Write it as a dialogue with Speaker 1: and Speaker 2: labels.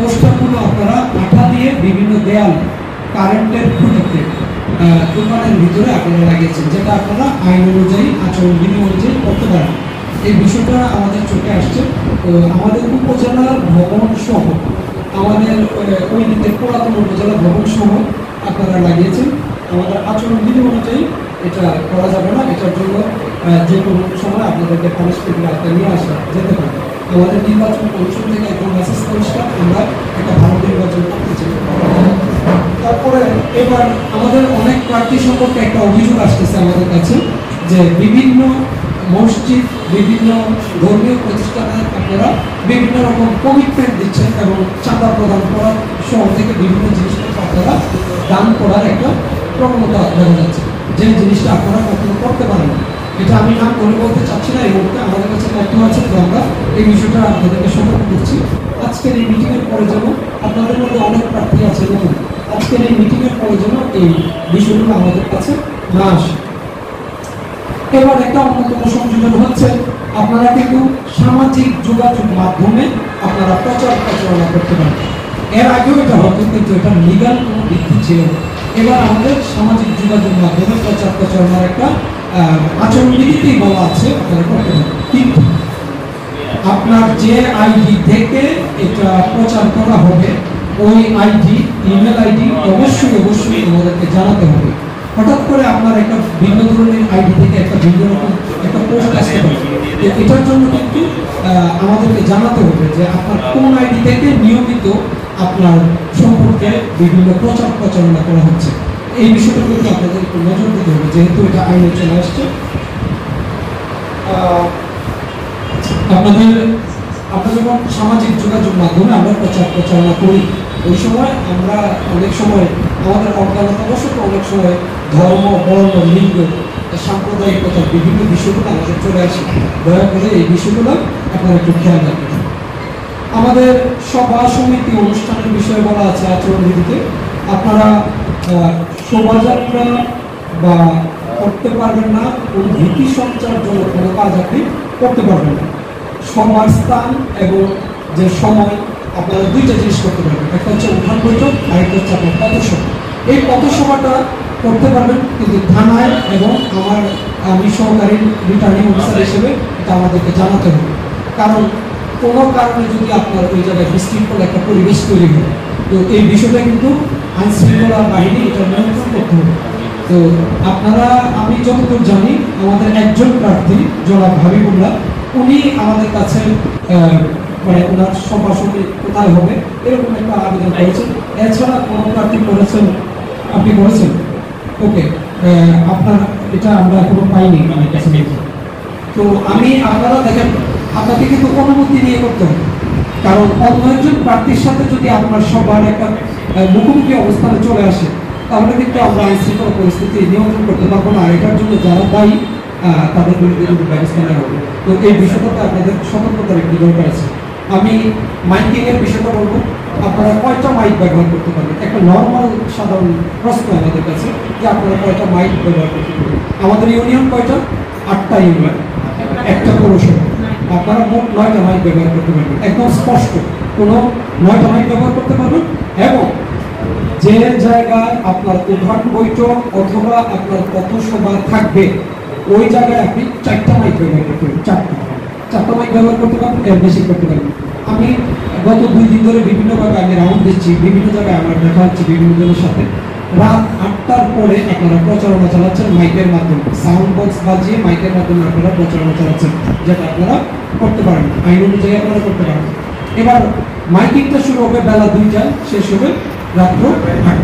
Speaker 1: পোস্টারগুলো আপনারা আঠা দিয়ে বিভিন্ন দেয়াল কারেন্টের খুঁটিতে দোকানের ভিতরে আপনারা লাগিয়েছেন, যেটা আপনারা আইন অনুযায়ী আচরণ বিধি অনুযায়ী করতে পারেন। এই বিষয়টা আমাদের চোখে আসছে। তো আমাদের উপজেলার ভবন সহ আমাদের ওই দিকে পুরাতন উপজেলা ভবন সহ আপনারা লাগিয়েছেন। আমাদের আচরণ বিধি অনুযায়ী এটা করা যাবে না, এটার জন্য যে কোনো সময় আপনাদেরকে পানিশমেন্ট আওতায় নিয়ে আসা যেতে পারে। আমাদের নির্বাচন কমিশন থেকে একদম মেসেজ পরিষ্কার, আমরা একটা ভালো নির্বাচন করতে চাই। তারপরে এবার আমাদের অনেক প্রার্থী সম্পর্কে একটা অভিযোগ আসতেছে আমাদের কাছে, যে বিভিন্ন মসজিদ, বিভিন্ন ধর্মীয় প্রতিষ্ঠানে আপনারা বিভিন্ন রকম কমিটমেন্ট দিচ্ছেন এবং চাঁদা প্রদান করার সহ থেকে বিভিন্ন জিনিসপত্র আপনারা দান করার একটা প্রবণতা দেখা যাচ্ছে, যে জিনিসটা আপনারা কখনো করতে পারেন না। এটা আমি নাম করে বলতে চাচ্ছি না, এই মুহূর্তে আমাদের কাছে তথ্য আছে, যে আমরা এই বিষয়টা আপনাদেরকে সতর্ক করছি। আজকের এই মিটিংয়ের পরে যেন আপনাদের মধ্যে অনেক প্রার্থী আছে নতুন, আজকের এই মিটিংয়ের পরে যেন এই বিষয়গুলো আমাদের কাছে না আসে। এবার একটা অন্যতম সংযোজন হচ্ছে, আপনারা কিন্তু সামাজিক যোগাযোগ মাধ্যমে আপনারা প্রচার প্রচারণা করতে পারেন। এর আগেও এটা হতো, কিন্তু এটা লিগাল কোনো ভিত্তি ছিল না। এবার আমাদের সামাজিক যোগাযোগ মাধ্যমে প্রচার প্রচারণার একটা আচরণ বিধিতেই বলা আছে আপনারা করতে পারেন, কিন্তু আপনার যে আইডি থেকে এটা প্রচার করা হবে ওই আইডি, ইমেল আইডি অবশ্যই আমাদেরকে জানাতে হবে। হঠাৎ করে আপনার একটা ভিন্ন ধরনের আইডি থেকে একটা ভিন্ন রকম একটা পোস্ট আসতে পারে, এটার জন্য কিন্তু আমাদেরকে জানাতে হবে যে আপনার কোন আইডি থেকে নিয়মিত আপনার সম্পর্কে বিভিন্ন প্রচার প্রচারণা করা হচ্ছে। এই বিষয়টা কিন্তু আপনাদের একটু নজর দিতে হবে, যেহেতু এটা আইনে চলে আসছে। আমরা যখন সামাজিক যোগাযোগ মাধ্যমে আমরা প্রচার প্রচারণা করি, ওই সময় আমরা অনেক সময় আমাদের অজ্ঞানতাবশত অনেক সময় ধর্ম, বর্ণ, লিঙ্গ, সাম্প্রদায়িকতা বিভিন্ন বিষয়গুলো আমাদের চলে আসে। দয়া করে এই বিষয়গুলো আপনারা একটু খেয়াল রাখবেন। আমাদের সভা সমিতি অনুষ্ঠানের বিষয়ে বলা আছে আচরণ বিধিতে, আপনারা শোভাযাত্রা বা করতে পারবেন না, কোন ভীতি সঞ্চার জন্য কোনো কাজ আপনি করতে পারবেন না। সভার স্থান এবং যে সময় আপনারা দুইটা জিনিস করতে পারবেন, একটা হচ্ছে উঠান বৈঠক, আরেকটা হচ্ছে আপনার পথসভা। এই পথসভাটা করতে পারবেন, কিন্তু থানায় এবং আমি সহকারী রিটার্নিং অফিসার হিসেবে এটা আমাদেরকে জানাতে হবে। কারণ কোনো কারণে যদি আপনার ওই জায়গায় বিশৃঙ্খল একটা পরিবেশ তৈরি হয়, তো এই বিষয়টা কিন্তু আইন শৃঙ্খলা বাহিনী এটা নিয়ন্ত্রণ করতে হবে। তো আপনারা, আমি যতদূর জানি আমাদের একজন প্রার্থী জনাব হাবিবুল্লাহ, উনি আমাদের কাছে মানে ওনার সভাসমিতি কোথায় হবে এরকম একটা আবেদন করেছেন। এছাড়া কোনো প্রার্থী করেছেন? আপনি করেছেন? ওকে, আপনার এটা আমরা এখনো পাইনি আমার কাছে। তো আপনারা দেখেন, আপনাকে কিন্তু অনুমতি নিয়ে করতে হবে, কারণ অন্য একজন প্রার্থীর সাথে যদি আপনার সবার একটা মুখোমুখি অবস্থানে চলে আসে, তাহলে কিন্তু আমরা আইন শৃঙ্খলা পরিস্থিতি নিয়ন্ত্রণ করতে পারবো না। আর এটার জন্য যারা দায়ী তাদের বিরুদ্ধে কিন্তু ব্যবস্থা নেওয়া হবে। তো এই বিষয়টাতে আপনাদের সতর্কতার একটি দরকার আছে। আমি মাইকিং এর বিষয়টা বলবো, আপনারা কয়টা মাইক ব্যবহার করতে পারবেন? একটা নর্মাল সাধারণ প্রশ্ন আমাদের কাছে, যে আপনারা কয়টা মাইক ব্যবহার করতে পারবেন? আমাদের ইউনিয়ন কয়টা? 8টা ইউনিয়ন, একটা পৌরসভা, আপনারা মোট 9টা মাইক ব্যবহার করতে পারবেন। একদম স্পষ্ট, কোনো 9টা মাইক ব্যবহার করতে পারবেন। এবং যে জায়গায় আপনার উদ্ঘাটন বৈঠক অথবা আপনার পথসভা থাকবে, ওই জায়গায় আপনি 4টা মাইক ব্যবহার করতে পারবেন। 4টা মাইক ব্যবহার করতে পারবেন, এর বেশি করতে পারবেন। আমি গত 2 দিন ধরে বিভিন্নভাবে আমি রাউন্ড দিচ্ছি, বিভিন্ন জায়গায় আমার দেখা হচ্ছে বিভিন্ন জনের সাথে। রাত 8টার পরে আপনারা প্রচারণা চালাচ্ছেন মাইকের মাধ্যমে, সাউন্ড বক্স বাজিয়ে মাইকের মাধ্যমে আপনারা প্রচারণা চালাচ্ছেন, যেটা আপনারা করতে পারেন, আইন অনুযায়ী আপনারা করতে পারেন। এবার মাইকিংটা শুরু হবে বেলা 2টায়, শেষ হবে রাত্র 8টায়।